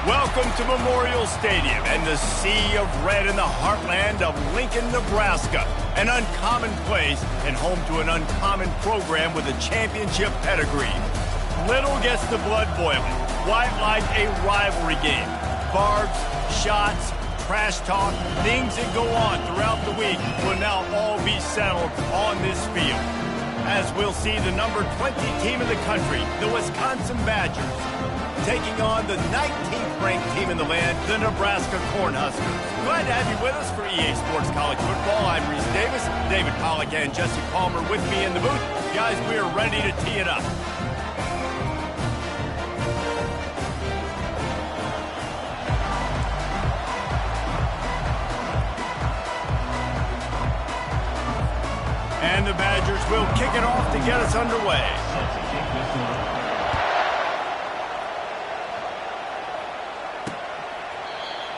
Welcome to Memorial Stadium and the sea of red in the heartland of Lincoln, Nebraska. An uncommon place and home to an uncommon program with a championship pedigree. Little gets the blood boiling, quite like a rivalry game. Barbs, shots, trash talk, things that go on throughout the week will now all be settled on this field. As we'll see the number 20 team in the country, the Wisconsin Badgers, taking on the 19th ranked team in the land, the Nebraska Cornhuskers. Glad to have you with us for EA Sports College Football. I'm Reese Davis, David Pollack and Jesse Palmer with me in the booth. Guys, we are ready to tee it up. And the Badgers will kick it off to get us underway.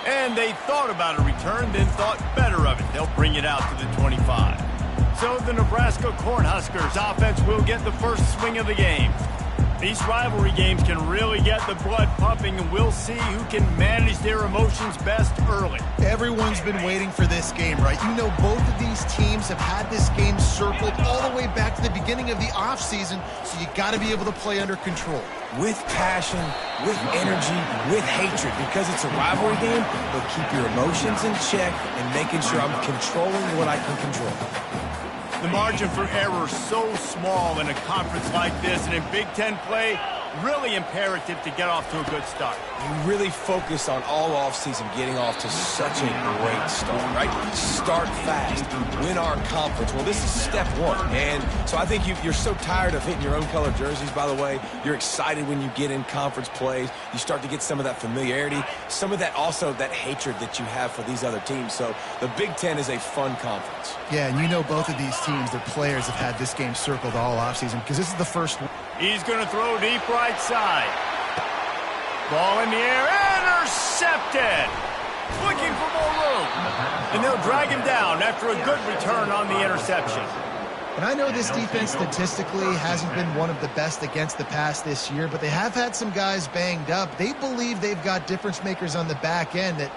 And they thought about a return, then thought better of it. They'll bring it out to the 25. So the Nebraska Cornhuskers offense will get the first swing of the game. These rivalry games can really get the blood pumping, and we'll see who can manage their emotions best early. Everyone's been waiting for this game, right? You know, both of these teams have had this game circled all the way back to the beginning of the offseason, so you got to be able to play under control. With passion, with energy, with hatred, because it's a rivalry game, but keep your emotions in check and making sure I'm controlling what I can control. The margin for error so small in a conference like this, and in Big Ten play, really imperative to get off to a good start. You really focus on all offseason getting off to such a great start, right? Start fast, win our conference. Well, this is step one, and so I think you're so tired of hitting your own color jerseys, by the way. You're excited when you get in conference plays. You start to get some of that familiarity, some of that also that hatred that you have for these other teams. So the Big Ten is a fun conference. Yeah, and you know both of these teams, their players have had this game circled all offseason because this is the first one. He's going to throw deep right side. Ball in the air, intercepted. Looking for more room. And they'll drag him down after a good return on the interception. And I know this defense statistically hasn't been one of the best against the pass this year, but they have had some guys banged up. They believe they've got difference makers on the back end that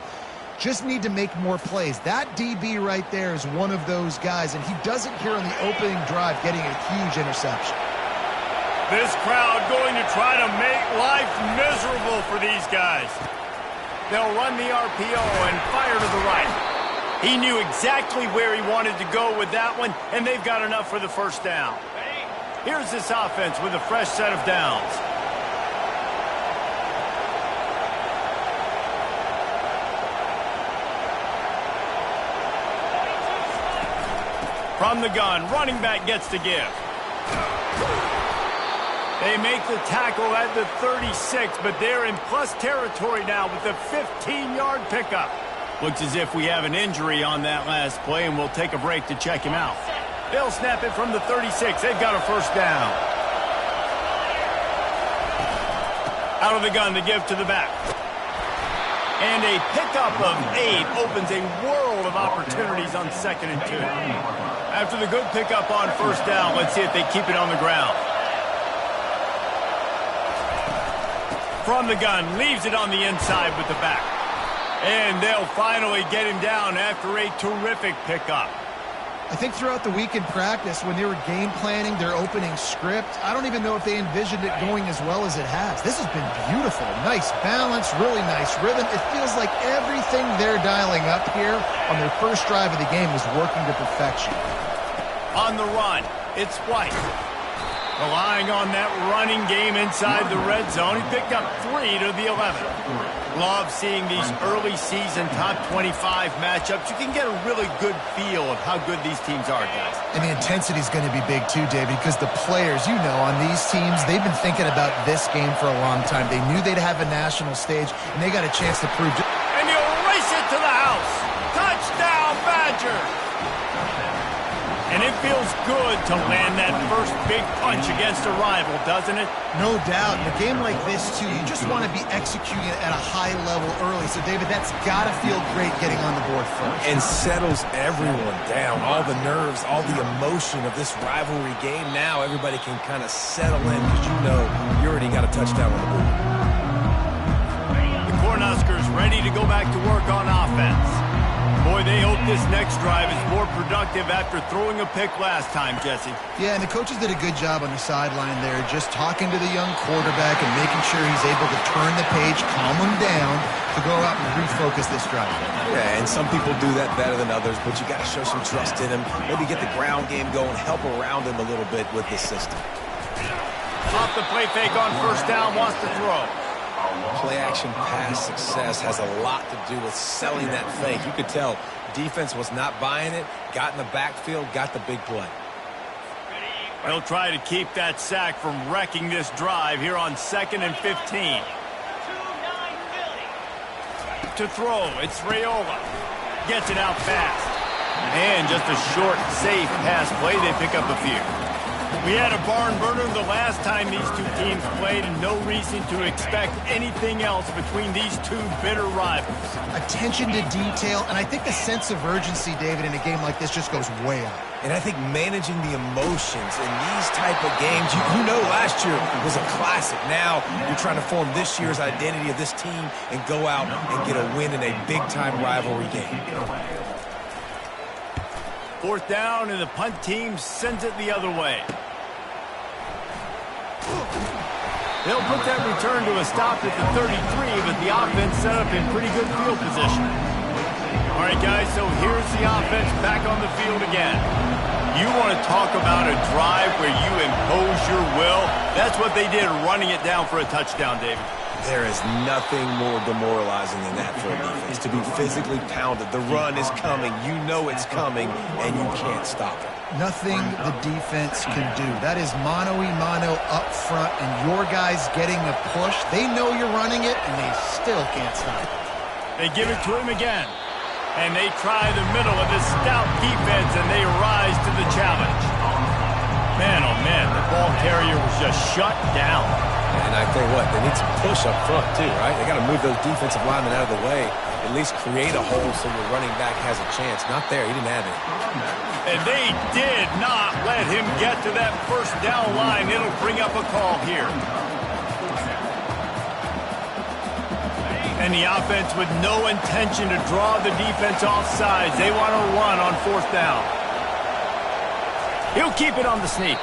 just need to make more plays. That DB right there is one of those guys, and he does it here on the opening drive, getting a huge interception. This crowd going to try to make life miserable for these guys. They'll run the RPO and fire to the right. He knew exactly where he wanted to go with that one, and they've got enough for the first down. Here's this offense with a fresh set of downs. From the gun, running back gets to give. They make the tackle at the 36, but they're in plus territory now with the 15-yard pickup. Looks as if we have an injury on that last play, and we'll take a break to check him out. They'll snap it from the 36. They've got a first down. Out of the gun to give to the back. And a pickup of 8 opens a world of opportunities on 2nd and 2. After the good pickup on first down, let's see if they keep it on the ground. From the gun, leaves it on the inside with the back. And they'll finally get him down after a terrific pickup. I think throughout the week in practice, when they were game planning their opening script, I don't even know if they envisioned it going as well as it has. This has been beautiful. Nice balance, really nice rhythm. It feels like everything they're dialing up here on their first drive of the game is working to perfection. On the run, it's White. Relying on that running game inside the red zone. He picked up 3 to the 11. Love seeing these early season top 25 matchups. You can get a really good feel of how good these teams are, guys. And the intensity is going to be big too, David, because the players, you know, on these teams, they've been thinking about this game for a long time. They knew they'd have a national stage, and they got a chance to prove it. And he'll race it to the house. Touchdown, Badgers. And it feels good to land that first big punch against a rival, doesn't it? No doubt. In a game like this, too, you just want to be executing it at a high level early. So, David, that's got to feel great getting on the board first. And settles everyone down. All the nerves, all the emotion of this rivalry game. Now everybody can kind of settle in because you know you already got a touchdown on the board. The ready to go back to work on offense. Boy, they hope this next drive is more productive after throwing a pick last time, Jesse. Yeah, and the coaches did a good job on the sideline there, just talking to the young quarterback and making sure he's able to turn the page, calm him down, to go out and refocus this drive. Yeah, and some people do that better than others, but you got to show some trust in him. Maybe get the ground game going, help around him a little bit with this system. Off the play fake on first down, wants to throw. Play-action pass success has a lot to do with selling that fake. You could tell defense was not buying it, got in the backfield, got the big play. They'll try to keep that sack from wrecking this drive here on 2nd and 15. To throw, it's Raiola. Gets it out fast. And just a short, safe pass play, they pick up a few. We had a barn burner the last time these two teams played, and no reason to expect anything else between these two bitter rivals. Attention to detail, and I think the sense of urgency, David, in a game like this just goes way up. And I think managing the emotions in these type of games, you know last year was a classic. Now you're trying to form this year's identity of this team and go out and get a win in a big-time rivalry game. 4th down, and the punt team sends it the other way. They'll put that return to a stop at the 33, but the offense set up in pretty good field position. All right, guys, so here's the offense back on the field again. You want to talk about a drive where you impose your will? That's what they did, running it down for a touchdown, David. There is nothing more demoralizing than that for a defense, to be physically pounded. The run is coming, you know it's coming, and you can't stop it. Nothing the defense can do. That is mano-a-mano up front, and your guys getting a push. They know you're running it, and they still can't stop it. They give it to him again, and they try the middle of this stout defense, and they rise to the challenge. Man, oh man, the ball carrier was just shut down. And I tell you what, they need some push up front too, right? They got to move those defensive linemen out of the way, at least create a hole so your running back has a chance. Not there, he didn't have it. And they did not let him get to that first down line. It'll bring up a call here. And the offense with no intention to draw the defense off sides. They want to run on 4th down. He'll keep it on the sneak.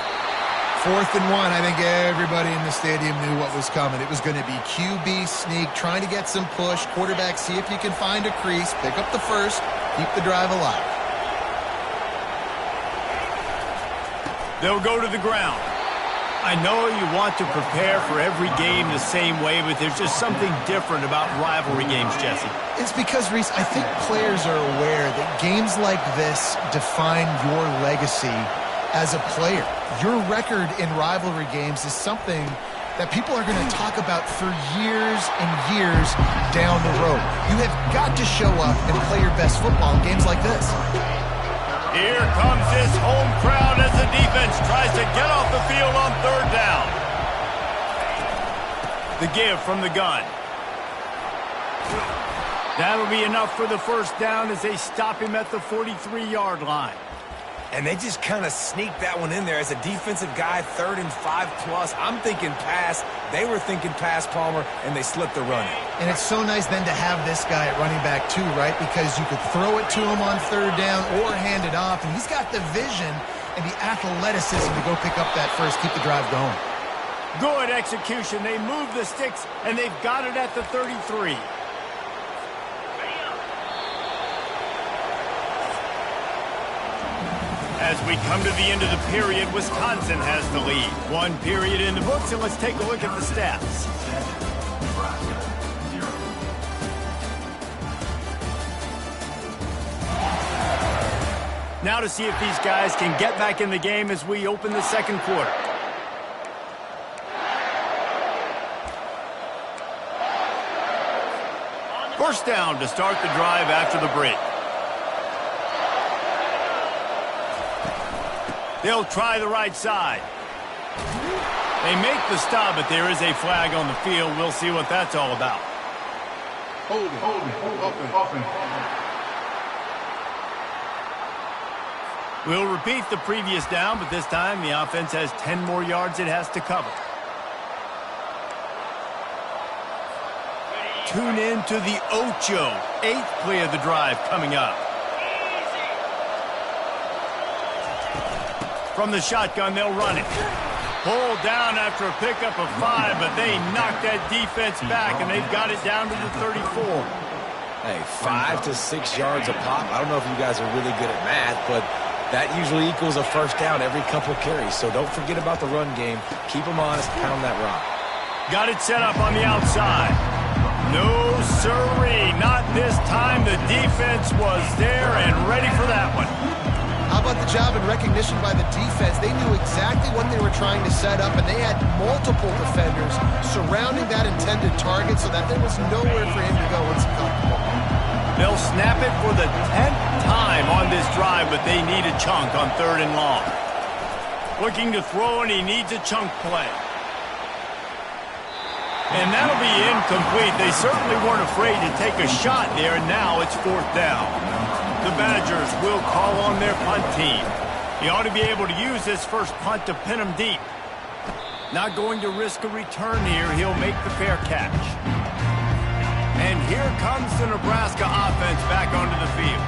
4th and 1, I think everybody in the stadium knew what was coming. It was going to be QB sneak, trying to get some push. Quarterback, see if you can find a crease, pick up the first, keep the drive alive. They'll go to the ground. I know you want to prepare for every game the same way, but there's just something different about rivalry games, Jesse. It's because, Reese, I think players are aware that games like this define your legacy as a player. Your record in rivalry games is something that people are going to talk about for years and years down the road. You have got to show up and play your best football in games like this. Here comes this home crowd as the defense tries to get off the field on 3rd down. The give from the gun. That'll be enough for the first down as they stop him at the 43-yard line. And they just kind of sneaked that one in there. As a defensive guy, 3rd and 5+. I'm thinking pass. They were thinking pass, Palmer, and they slipped the run. And it's so nice then to have this guy at running back too, right? Because you could throw it to him on 3rd down or hand it off. And he's got the vision and the athleticism to go pick up that first, keep the drive going. Good execution. They move the sticks, and they've got it at the 33. As we come to the end of the period, Wisconsin has the lead. 1 period in the books, and let's take a look at the stats. Now to see if these guys can get back in the game as we open the 2nd quarter. First down to start the drive after the break. They'll try the right side. They make the stop, but there is a flag on the field. We'll see what that's all about. Hold it, open. We'll repeat the previous down, but this time the offense has 10 more yards it has to cover. tune in to the Ocho. 8th play of the drive coming up. From the shotgun, they'll run it. Pulled down after a pickup of 5, but they knocked that defense back, and they've got it down to the 34. Hey, 5 to 6 yards a pop. I don't know if you guys are really good at math, but that usually equals a first down every couple carries. So don't forget about the run game. Keep them honest, pound that rock. Got it set up on the outside. No sirree, not this time. The defense was there and ready for that one. How about the job and recognition by the defense? They knew exactly what they were trying to set up, and they had multiple defenders surrounding that intended target so that there was nowhere for him to go once he caught the ball. They'll snap it for the 10th time on this drive, but they need a chunk on 3rd and long. Looking to throw, and he needs a chunk play. And that'll be incomplete. They certainly weren't afraid to take a shot there, and now it's 4th down. The Badgers will call on their punt team. He ought to be able to use this first punt to pin him deep. Not going to risk a return here. He'll make the fair catch. And here comes the Nebraska offense back onto the field.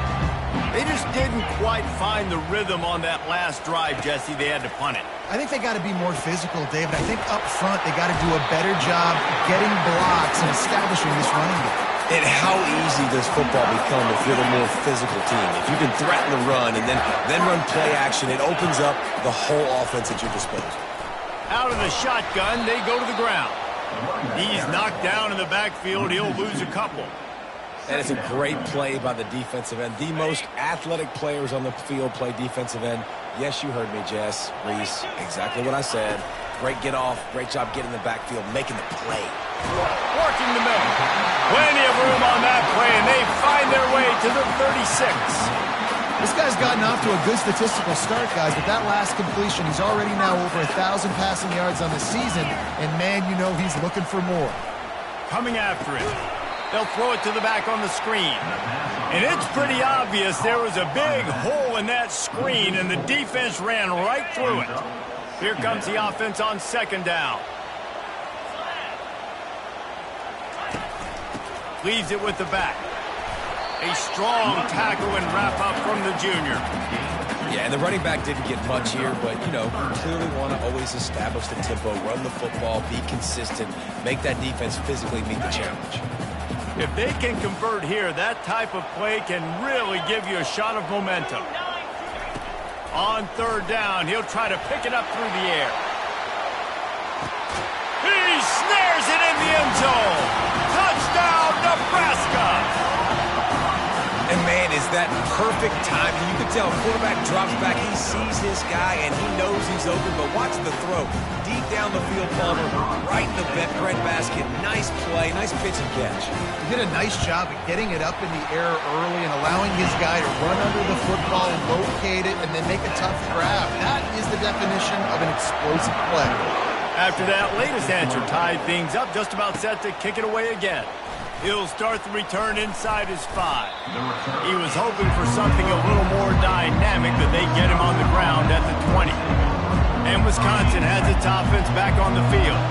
They just didn't quite find the rhythm on that last drive, Jesse. They had to punt it. I think they got to be more physical, David. I think up front they got to do a better job getting blocks and establishing this running game. And how easy does football become if you're the more physical team? If you can threaten the run and then run play action, it opens up the whole offense at your disposal. Out of the shotgun, they go to the ground. He's knocked down in the backfield. He'll lose a couple. And it's a great play by the defensive end. The most athletic players on the field play defensive end. Yes, you heard me, Jess, Reese. Exactly what I said. Great get off. Great job getting in the backfield, making the play. Working the middle. Plenty of room on that play, and they find their way to the 36. This guy's gotten off to a good statistical start, guys, but that last completion, he's already now over 1,000 passing yards on the season, and man, you know he's looking for more. Coming after it. They'll throw it to the back on the screen. And it's pretty obvious there was a big hole in that screen, and the defense ran right through it. Here comes the offense on 2nd down. Leaves it with the back. A strong tackle and wrap-up from the junior. Yeah, and the running back didn't get much here, but, you know, clearly want to always establish the tempo, run the football, be consistent, make that defense physically meet the challenge. If they can convert here, that type of play can really give you a shot of momentum. On 3rd down, he'll try to pick it up through the air. He snares it in the end zone. Touchdown, Nebraska! And man, is that perfect timing. You can tell quarterback drops back. He sees his guy, and he knows he's open, but watch the throw. Deep down the field, Palmer, right in the breadbasket. Nice play, nice pitch and catch. He did a nice job of getting it up in the air early and allowing his guy to run under the football, locate it, and then make a tough grab. That is the definition of an explosive play. After that latest answer tied things up, just about set to kick it away again. He'll start the return inside his 5. He was hoping for something a little more dynamic, but they get him on the ground at the 20. And Wisconsin has its offense back on the field.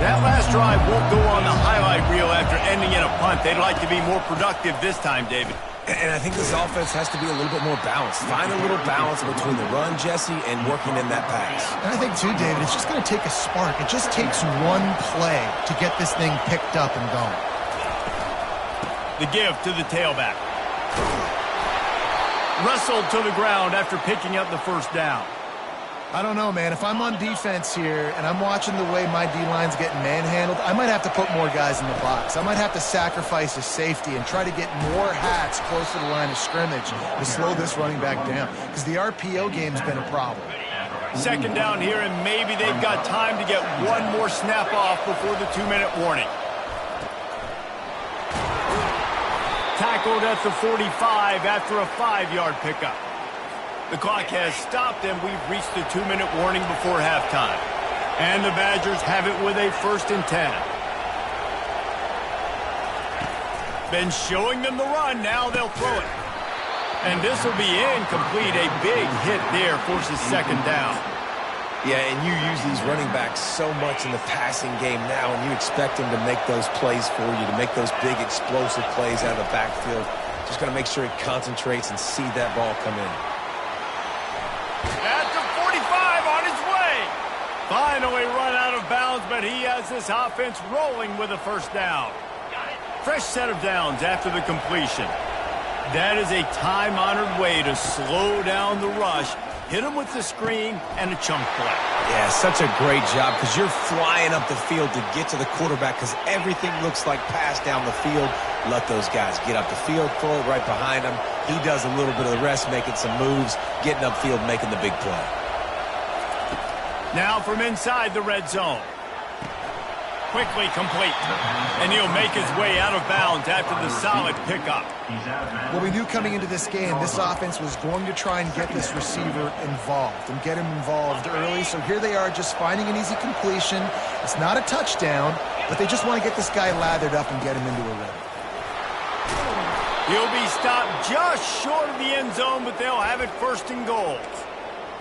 That last drive won't go on the highlight reel after ending in a punt. They'd like to be more productive this time, David. And I think this offense has to be a little bit more balanced. Find a little balance between the run, Jesse, and working in that pass. And I think, too, David, it's just going to take a spark. It just takes one play to get this thing picked up and going. The give to the tailback. Wrestled to the ground after picking up the first down. I don't know, man. If I'm on defense here and I'm watching the way my D-line's getting manhandled, I might have to put more guys in the box. I might have to sacrifice a safety and try to get more hats close to the line of scrimmage to slow this running back down, because the RPO game's been a problem. 2nd down here, and maybe they've got time to get one more snap off before the 2-minute warning. Tackled at the 45 after a 5-yard pickup. The clock has stopped, and we've reached the 2-minute warning before halftime. And the Badgers have it with a 1st and 10. Been showing them the run. Now they'll throw it. And this will be incomplete. A big hit there forces 2nd down. Yeah, and you use these running backs so much in the passing game now, and you expect them to make those plays for you, to make those big explosive plays out of the backfield. Just got to make sure he concentrates and see that ball come in. At the 45 on his way. Finally run out of bounds, but he has this offense rolling with a first down. Fresh set of downs after the completion. That is a time-honored way to slow down the rush. Hit him with the screen and a chunk play. Yeah, such a great job because you're flying up the field to get to the quarterback because everything looks like pass down the field. Let those guys get up the field, throw it right behind him. He does a little bit of the rest, making some moves, getting upfield, making the big play. Now from inside the red zone. Quickly complete. And he'll make his way out of bounds after the solid pickup. Well, we knew coming into this game, this offense was going to try and get this receiver involved and get him involved early. So here they are just finding an easy completion. It's not a touchdown, but they just want to get this guy lathered up and get him into a rhythm. He'll be stopped just short of the end zone, but they'll have it first and goal.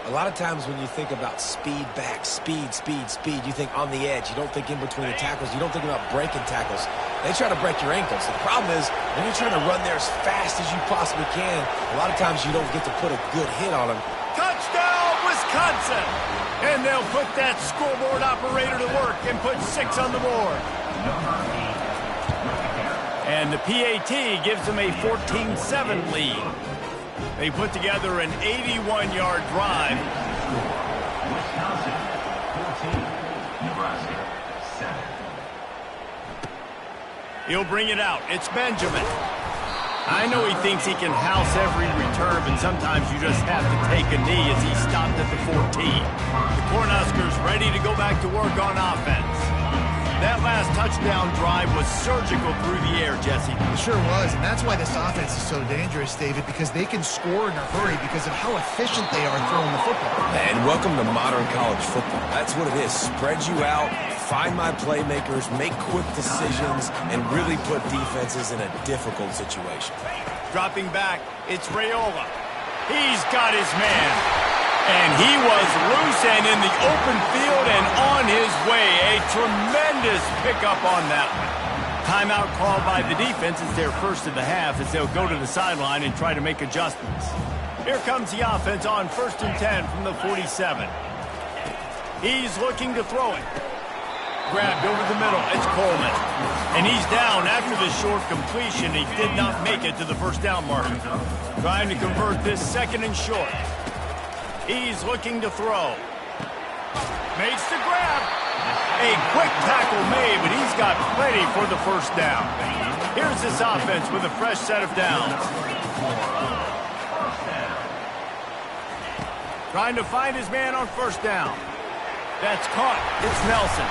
A lot of times when you think about speed back, speed, you think on the edge. You don't think in between the tackles. You don't think about breaking tackles. They try to break your ankles. The problem is when you're trying to run there as fast as you possibly can, a lot of times you don't get to put a good hit on them. Touchdown, Wisconsin! And they'll put that scoreboard operator to work and put 6 on the board. And the PAT gives them a 14-7 lead. They put together an 81-yard drive. Wisconsin, 14, Nebraska, 7. He'll bring it out. It's Benjamin. I know he thinks he can house every return, but sometimes you just have to take a knee as he stopped at the 14. The Cornhuskers ready to go back to work on offense. That last touchdown drive was surgical through the air, Jesse. It sure was, and that's why this offense is so dangerous, David, because they can score in a hurry because of how efficient they are throwing the football. And welcome to modern college football. That's what it is. Spread you out, find my playmakers, make quick decisions, and really put defenses in a difficult situation. Dropping back, it's Raiola. He's got his man. And he was loose and in the open field and on his way. A tremendous pickup on that one. Timeout called by the defense. It's their first of the half as they'll go to the sideline and try to make adjustments. Here comes the offense on 1st and 10 from the 47. He's looking to throw it. Grabbed over the middle. It's Coleman. And he's down after the short completion. He did not make it to the first down marker. Trying to convert this second and short. He's looking to throw. Makes the grab. A quick tackle made, but he's got plenty for the first down. Here's this offense with a fresh set of downs. Trying to find his man on first down. That's caught. It's Nelson.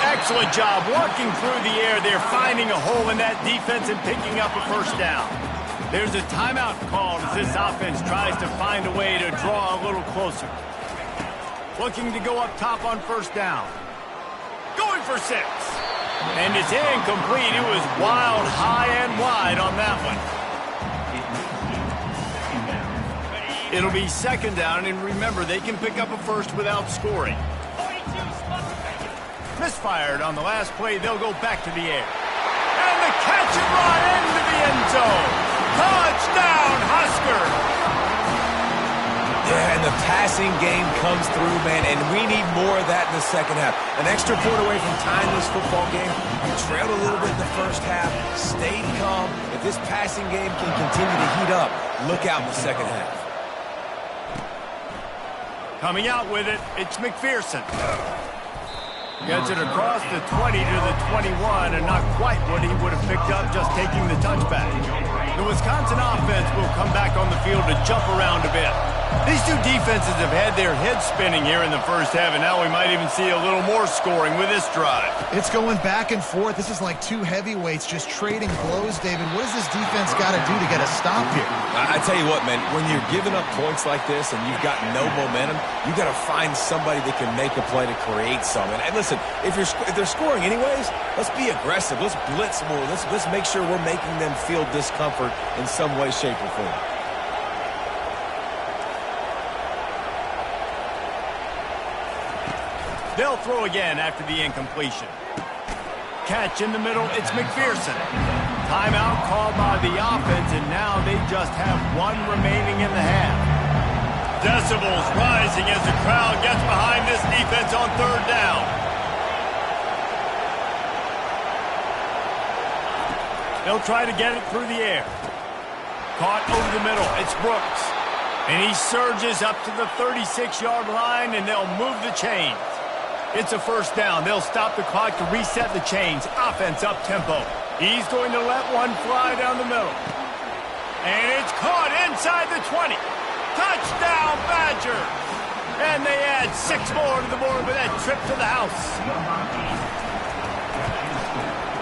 Excellent job working through the air. They're finding a hole in that defense and picking up a first down. There's a timeout called as this offense tries to find a way to draw a little closer. Looking to go up top on first down. Going for 6. And it's incomplete. It was wild, high, and wide on that one. It'll be second down, and remember, they can pick up a first without scoring. Misfired on the last play. They'll go back to the air. And the catch and run into the end zone. Touchdown, Husker! Yeah, and the passing game comes through, man, and we need more of that in the second half. An extra point away from tying this football game. You trailed a little bit in the first half, stayed calm. If this passing game can continue to heat up, look out in the second half. Coming out with it, it's McPherson. Gets it across the 20 to the 21, and not quite what he would have picked up just taking the touchback. The Wisconsin offense will come back on the field to jump around a bit. These two defenses have had their heads spinning here in the first half, and now we might even see a little more scoring with this drive. It's going back and forth. This is like two heavyweights just trading blows, David. What does this defense got to do to get a stop here? I tell you what, man, when you're giving up points like this and you've got no momentum, you got to find somebody that can make a play to create something. And listen, if they're scoring anyways, let's be aggressive. Let's blitz more. Let's make sure we're making them feel discomfort in some way, shape, or form. They'll throw again after the incompletion. Catch in the middle, it's McPherson. Timeout called by the offense, and now they just have one remaining in the half. Decibels rising as the crowd gets behind this defense on third down. They'll try to get it through the air. Caught over the middle, it's Brooks. And he surges up to the 36-yard line, and they'll move the chains. It's a first down. They'll stop the clock to reset the chains. Offense up-tempo. He's going to let one fly down the middle. And it's caught inside the 20. Touchdown, Badgers! And they add 6 more to the board with that trip to the house.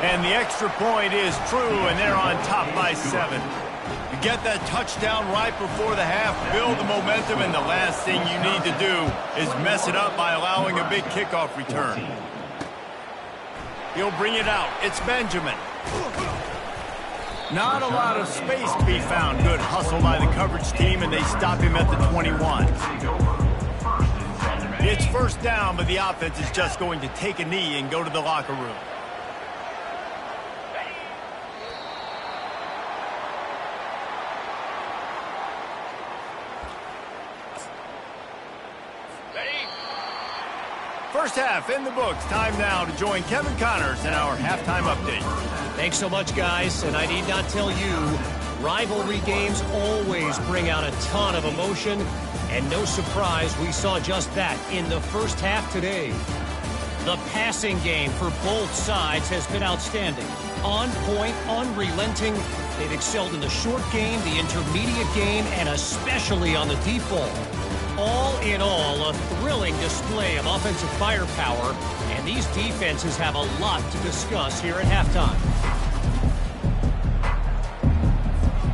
And the extra point is true, and they're on top by 7. You get that touchdown right before the half, build the momentum, and the last thing you need to do is mess it up by allowing a big kickoff return. He'll bring it out. It's Benjamin. Not a lot of space to be found. Good hustle by the coverage team, and they stop him at the 21. It's first down, but the offense is just going to take a knee and go to the locker room. First half in the books. Time now to join Kevin Connors in our halftime update. Thanks so much, guys. And I need not tell you, rivalry games always bring out a ton of emotion. And no surprise, we saw just that in the first half today. The passing game for both sides has been outstanding. On point, unrelenting. They've excelled in the short game, the intermediate game, and especially on the deep ball. All in all, a thrilling display of offensive firepower, and these defenses have a lot to discuss here at halftime.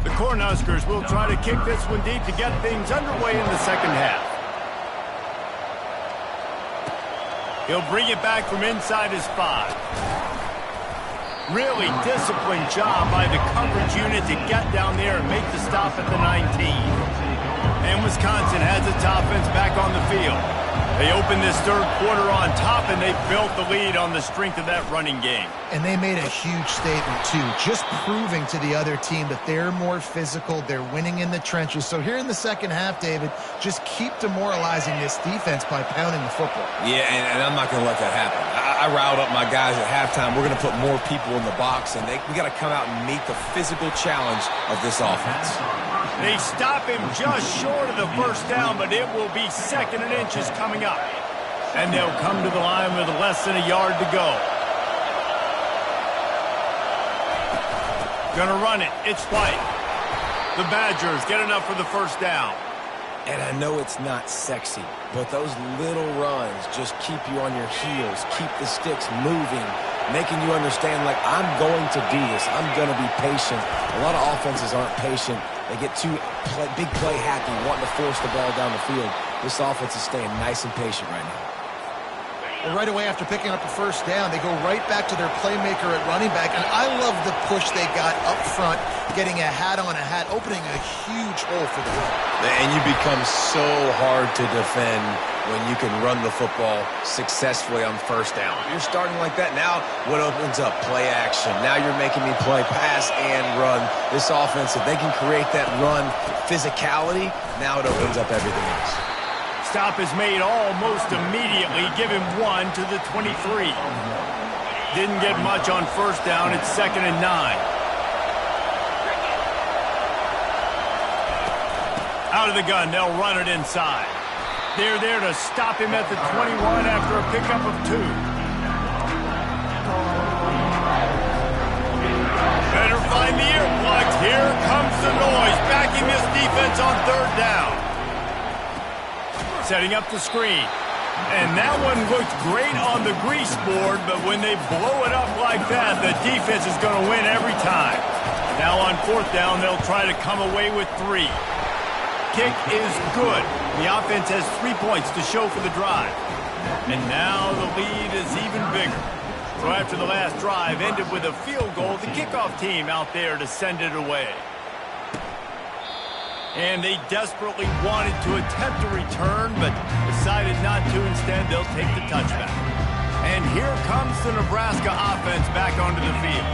The Cornhuskers will try to kick this one deep to get things underway in the second half. He'll bring it back from inside his 5. Really disciplined job by the coverage unit to get down there and make the stop at the 19. And Wisconsin has its offense back on the field. They opened this third quarter on top, and they built the lead on the strength of that running game. And they made a huge statement, too, just proving to the other team that they're more physical, they're winning in the trenches. So here in the second half, David, just keep demoralizing this defense by pounding the football. Yeah, and I'm not going to let that happen. I riled up my guys at halftime. We're going to put more people in the box, and we got to come out and meet the physical challenge of this offense. They stop him just short of the first down, but it will be 2nd and inches coming up. And they'll come to the line with less than a yard to go. Gonna run it. It's White. The Badgers get enough for the first down. And I know it's not sexy, but those little runs just keep you on your heels, keep the sticks moving, making you understand, like, I'm going to do this. I'm going to be patient. A lot of offenses aren't patient. They get too big play hacky, wanting to force the ball down the field. This offense is staying nice and patient right now. Well, right away after picking up the first down, they go right back to their playmaker at running back. And I love the push they got up front, getting a hat on a hat, opening a huge hole for the run. And you become so hard to defend when you can run the football successfully on first down. You're starting like that. Now what opens up? Play action. Now you're making me play pass and run. This offense, if they can create that run physicality, now it opens up everything else. Stop is made almost immediately. Give him 1 to the 23. Didn't get much on first down. It's 2nd and 9. Out of the gun, they'll run it inside. They're there to stop him at the 21 after a pickup of 2. Better find the earplugs. Here comes the noise, backing this defense on third down. Setting up the screen. And that one looked great on the grease board, but when they blow it up like that, the defense is going to win every time. Now on fourth down, they'll try to come away with 3. Kick is good. The offense has 3 points to show for the drive. And now the lead is even bigger. So after the last drive ended with a field goal, the kickoff team out there to send it away. And they desperately wanted to attempt a return, but decided not to. Instead, they'll take the touchback. And here comes the Nebraska offense back onto the field.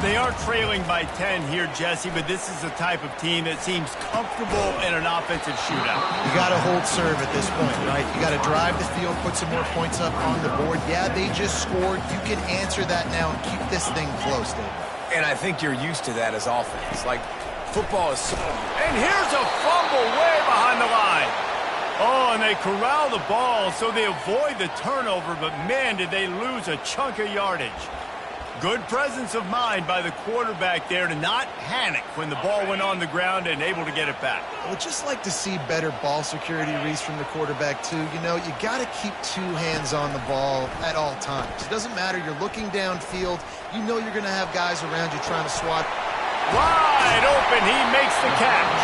They are trailing by 10 here, Jesse, but this is the type of team that seems comfortable in an offensive shootout. You got to hold serve at this point, right? You got to drive the field, put some more points up on the board. Yeah, they just scored. You can answer that now and keep this thing close, Dave. And I think you're used to that as offense. Like, football is so... And here's a fumble way behind the line. Oh, and they corral the ball so they avoid the turnover, but man, did they lose a chunk of yardage. Good presence of mind by the quarterback there to not panic when the ball went on the ground and able to get it back. I would just like to see better ball security, Reese, from the quarterback, too. You know, you got to keep two hands on the ball at all times. It doesn't matter. You're looking downfield. You know you're going to have guys around you trying to swat. Wide open. He makes the catch.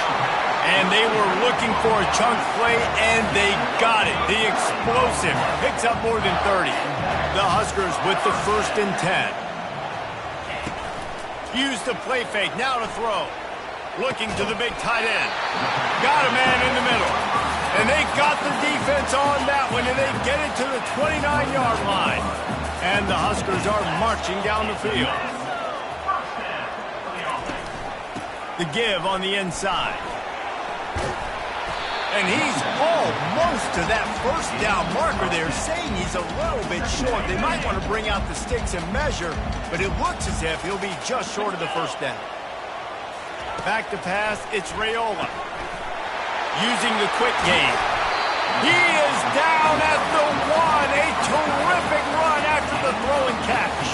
And they were looking for a chunk play, and they got it. The explosive picks up more than 30. The Huskers with the 1st and 10. Used the play fake, now to throw. Looking to the big tight end. Got a man in the middle. And they got the defense on that one, and they get it to the 29-yard line. And the Huskers are marching down the field. The give on the inside. And he's almost to that first down marker there, saying he's a little bit short. They might want to bring out the sticks and measure, but it looks as if he'll be just short of the first down. Back to pass, it's Raiola. Using the quick game. He is down at the 1. A terrific run after the throw and catch.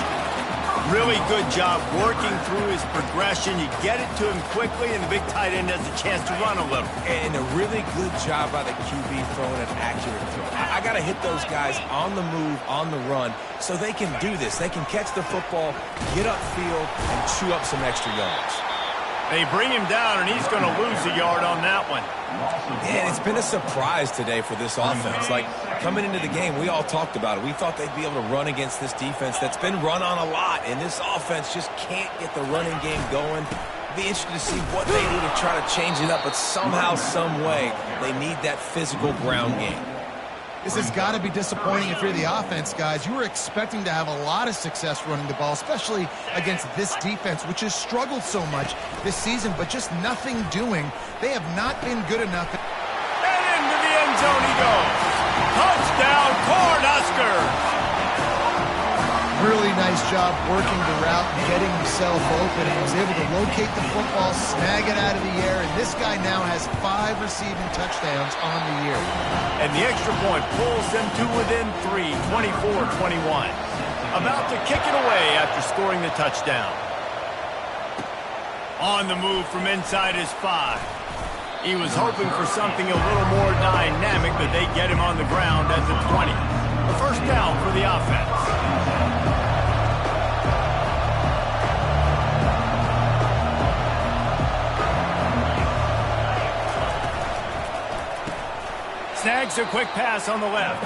Really good job working through his progression. You get it to him quickly, and the big tight end has a chance to run a little. And a really good job by the QB throwing an accurate throw. I got to hit those guys on the move, on the run, so they can do this. They can catch the football, get upfield, and chew up some extra yards. They bring him down, and he's going to lose a yard on that one. And it's been a surprise today for this offense. Like, coming into the game, we all talked about it. We thought they'd be able to run against this defense that's been run on a lot, and this offense just can't get the running game going. Be interested to see what they do to try to change it up, but somehow, some way, they need that physical ground game. This has got to be disappointing if you're the offense, guys. You were expecting to have a lot of success running the ball, especially against this defense, which has struggled so much this season, but just nothing doing. They have not been good enough. And into the end zone he goes. Touchdown, Cornhuskers! Really nice job working the route and getting himself open, and was able to locate the football, snag it out of the air, and this guy now has 5 receiving touchdowns on the year. And the extra point pulls them to within 3, 24-21. About to kick it away after scoring the touchdown. On the move from inside his 5. He was hoping for something a little more dynamic, but they get him on the ground at the 20. A first down for the offense. Snags a quick pass on the left.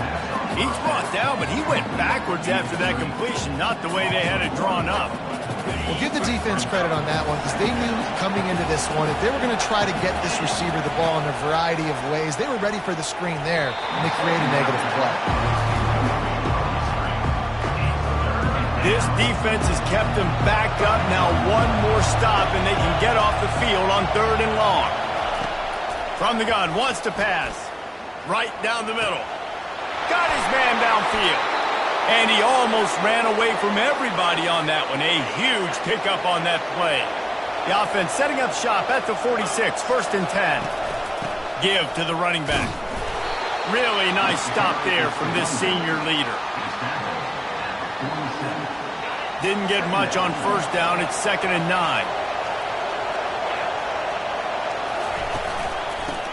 He's brought down, but he went backwards after that completion, not the way they had it drawn up. Well, give the defense credit on that one, because they knew coming into this one, if they were going to try to get this receiver the ball in a variety of ways, they were ready for the screen there, and they created a negative play. This defense has kept them backed up. Now one more stop, and they can get off the field on 3rd and long. From the gun, wants to pass. Right down the middle. Got his man downfield. And he almost ran away from everybody on that one. A huge pickup on that play. The offense setting up shop at the 46, 1st and 10. Give to the running back. Really nice stop there from this senior leader. Didn't get much on first down. It's 2nd and 9.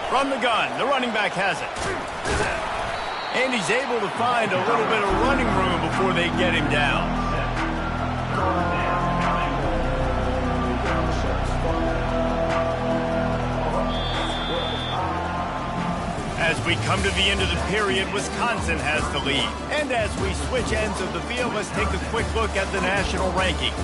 From the gun, the running back has it. And he's able to find a little bit of running room before they get him down. As we come to the end of the period, Wisconsin has the lead. And as we switch ends of the field, let's take a quick look at the national rankings.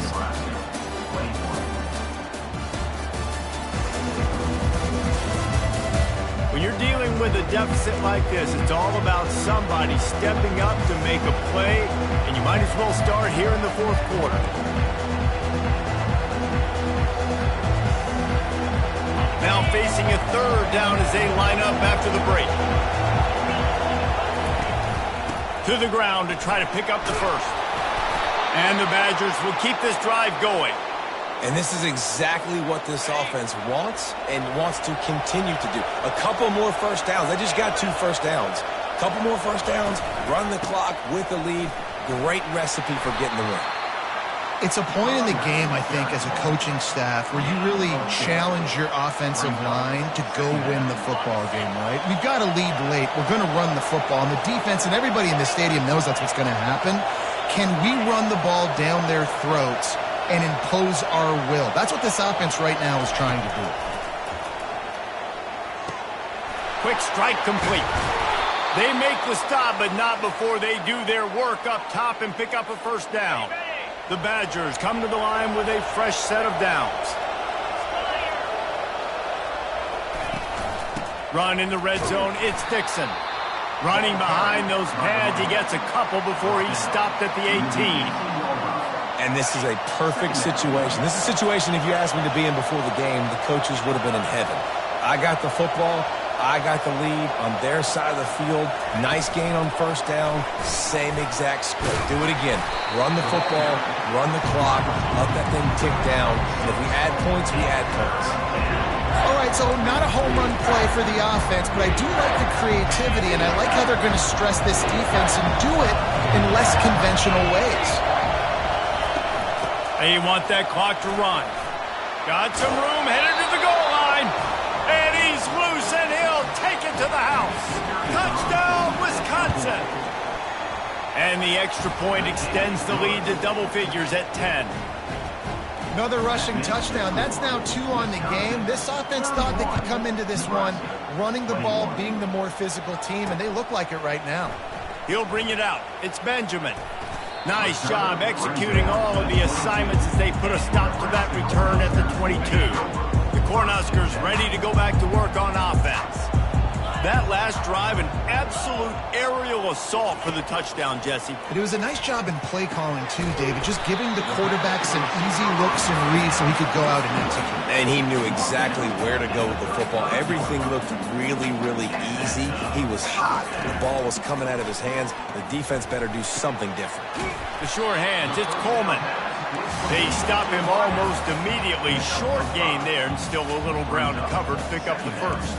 you're dealing with a deficit like this, it's all about somebody stepping up to make a play, and you might as well start here in the fourth quarter. Now facing a third down as they line up after the break. To the ground to try to pick up the first. And the Badgers will keep this drive going. And this is exactly what this offense wants and wants to continue to do. A couple more first downs. They just got 2 first downs. A couple more first downs, run the clock with the lead. Great recipe for getting the win. It's a point in the game, I think, as a coaching staff where you really challenge your offensive line to go win the football game, right? We've got to lead late. We're going to run the football. And the defense, and everybody in the stadium knows that's what's going to happen. Can we run the ball down their throats and impose our will? That's what this offense right now is trying to do. Quick strike complete. They make the stop, but not before they do their work up top and pick up a first down. The Badgers come to the line with a fresh set of downs. Run in the red zone, it's Dixon. Running behind those pads, he gets a couple before he's stopped at the 18. And this is a perfect situation. This is a situation, if you asked me to be in before the game, the coaches would have been in heaven. I got the football. I got the lead on their side of the field. Nice gain on first down. Same exact script. Do it again. Run the football, run the clock, let that thing tick down. And if we add points, we add points. All right, so not a home run play for the offense, but I do like the creativity, and I like how they're going to stress this defense and do it in less conventional ways. They want that clock to run. Got some room, headed to the goal line. And he's loose, and he'll take it to the house. Touchdown, Wisconsin. And the extra point extends the lead to double figures at 10. Another rushing touchdown. That's now 2 on the game. This offense thought they could come into this one running the ball, being the more physical team, and they look like it right now. He'll bring it out. It's Benjamin. Nice job executing all of the assignments as they put a stop to that return at the 22. The Cornhuskers ready to go back to work on offense. That last drive, an absolute aerial assault for the touchdown, Jesse. But it was a nice job in play calling, too, David, just giving the quarterback some easy looks and reads so he could go out and execute. And he knew exactly where to go with the football. Everything looked really, really easy. He was hot. The ball was coming out of his hands. The defense better do something different. The short hands, it's Coleman. They stop him almost immediately. Short gain there, and still a little ground to cover to pick up the first.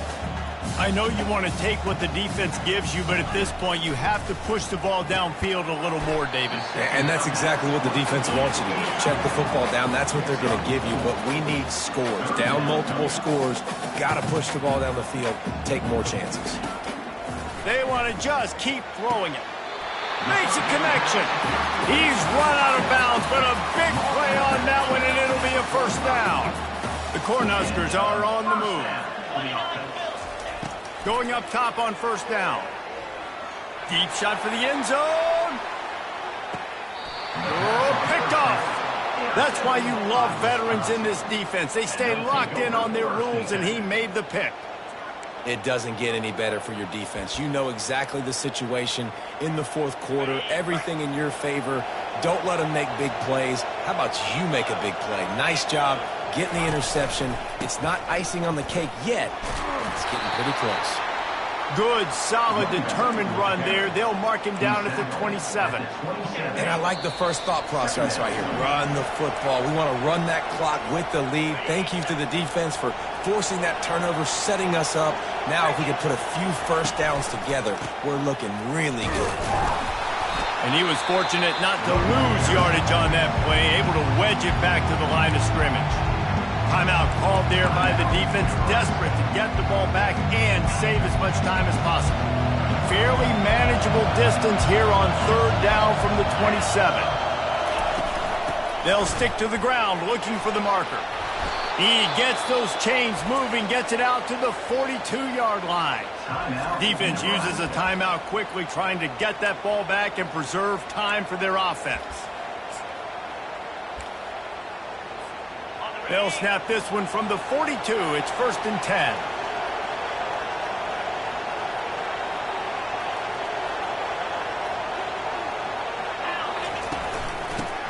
I know you want to take what the defense gives you, but at this point you have to push the ball downfield a little more, David. And that's exactly what the defense wants you to do. Check the football down. That's what they're going to give you, but we need scores. Down multiple scores. Got to push the ball down the field. Take more chances. They want to just keep throwing it. Makes a connection. He's run out of bounds, but a big play on that one, and it'll be a first down. The Cornhuskers are on the move. Going up top on first down. Deep shot for the end zone. Oh, picked off. That's why you love veterans in this defense. They stay locked in on their rules, and he made the pick. It doesn't get any better for your defense. You know exactly the situation in the fourth quarter. Everything in your favor. Don't let them make big plays. How about you make a big play? Nice job getting the interception. It's not icing on the cake yet. It's getting pretty close. Good, solid, determined run there. They'll mark him down at the 27. And I like the first thought process right here. Run the football. We want to run that clock with the lead. Thank you to the defense for forcing that turnover, setting us up. Now if we can put a few first downs together, we're looking really good. And he was fortunate not to lose yardage on that play, able to wedge it back to the line of scrimmage. Timeout called there by the defense, desperate to get the ball back and save as much time as possible. Fairly manageable distance here on third down from the 27. They'll stick to the ground looking for the marker. He gets those chains moving, gets it out to the 42-yard line. Defense uses a timeout quickly, trying to get that ball back and preserve time for their offense. They'll snap this one from the 42. It's 1st and 10.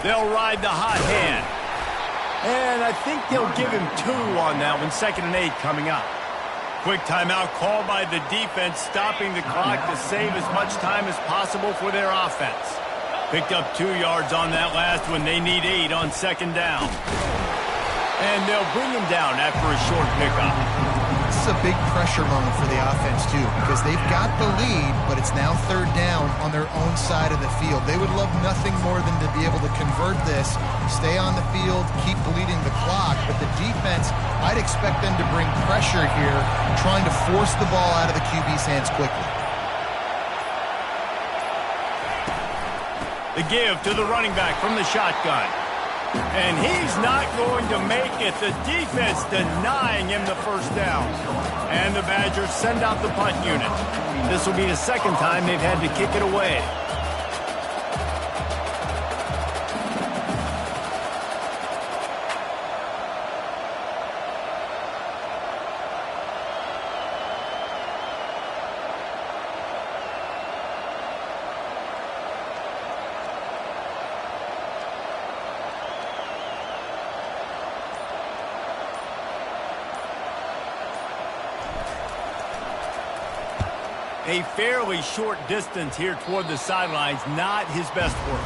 They'll ride the hot hand. And I think they'll give him 2 on that one. 2nd and 8 coming up. Quick timeout called by the defense, stopping the clock to save as much time as possible for their offense. Picked up 2 yards on that last one. They need 8 on 2nd down. And they'll bring him down after a short pickup. This is a big pressure moment for the offense, too, because they've got the lead, but it's now 3rd down on their own side of the field. They would love nothing more than to be able to convert this, stay on the field, keep bleeding the clock. But the defense, I'd expect them to bring pressure here, trying to force the ball out of the QB's hands quickly. The give to the running back from the shotgun. And he's not going to make it. The defense denying him the 1st down. And the Badgers send out the punt unit. This will be the 2nd time they've had to kick it away. A fairly short distance here toward the sidelines, not his best work.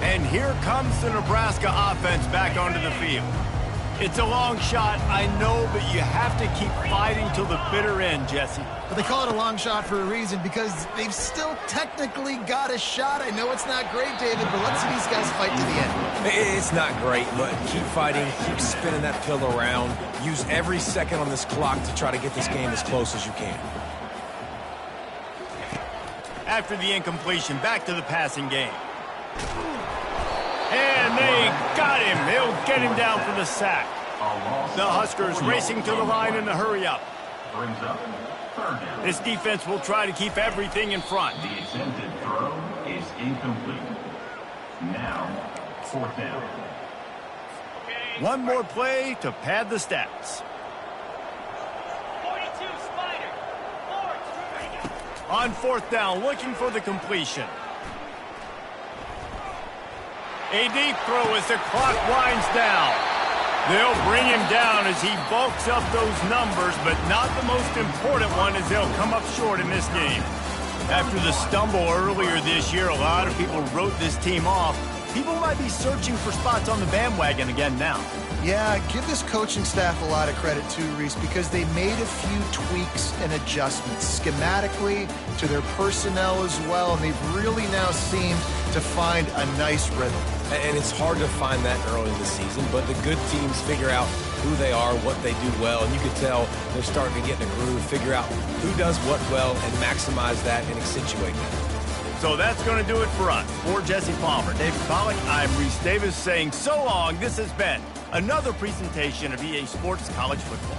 And here comes the Nebraska offense back onto the field. It's a long shot, I know, but you have to keep fighting till the bitter end, Jesse. But they call it a long shot for a reason, because they've still technically got a shot. I know it's not great, David, but let's see these guys fight to the end. It's not great, but keep fighting, keep spinning that pill around. Use every second on this clock to try to get this game as close as you can. After the incompletion, back to the passing game. And they got him. They'll get him down for the sack. The Huskers racing to the line in the hurry-up. Brings up 3rd down. This defense will try to keep everything in front. The attempted throw is incomplete. Now, 4th down. One more play to pad the stats. 42 Spider. 4. On 4th down, looking for the completion. A deep throw as the clock winds down. They'll bring him down as he bulks up those numbers, but not the most important one, as they'll come up short in this game. After the stumble earlier this year, a lot of people wrote this team off. People might be searching for spots on the bandwagon again now. Yeah, give this coaching staff a lot of credit too, Reese, because they made a few tweaks and adjustments schematically to their personnel as well, and they've really now seemed to find a nice rhythm. And it's hard to find that early in the season, but the good teams figure out who they are, what they do well, and you can tell they're starting to get in a groove, figure out who does what well, and maximize that and accentuate that. So that's going to do it for us. For Jesse Palmer, David Pollack, I'm Reese Davis saying so long. This has been another presentation of EA Sports College Football.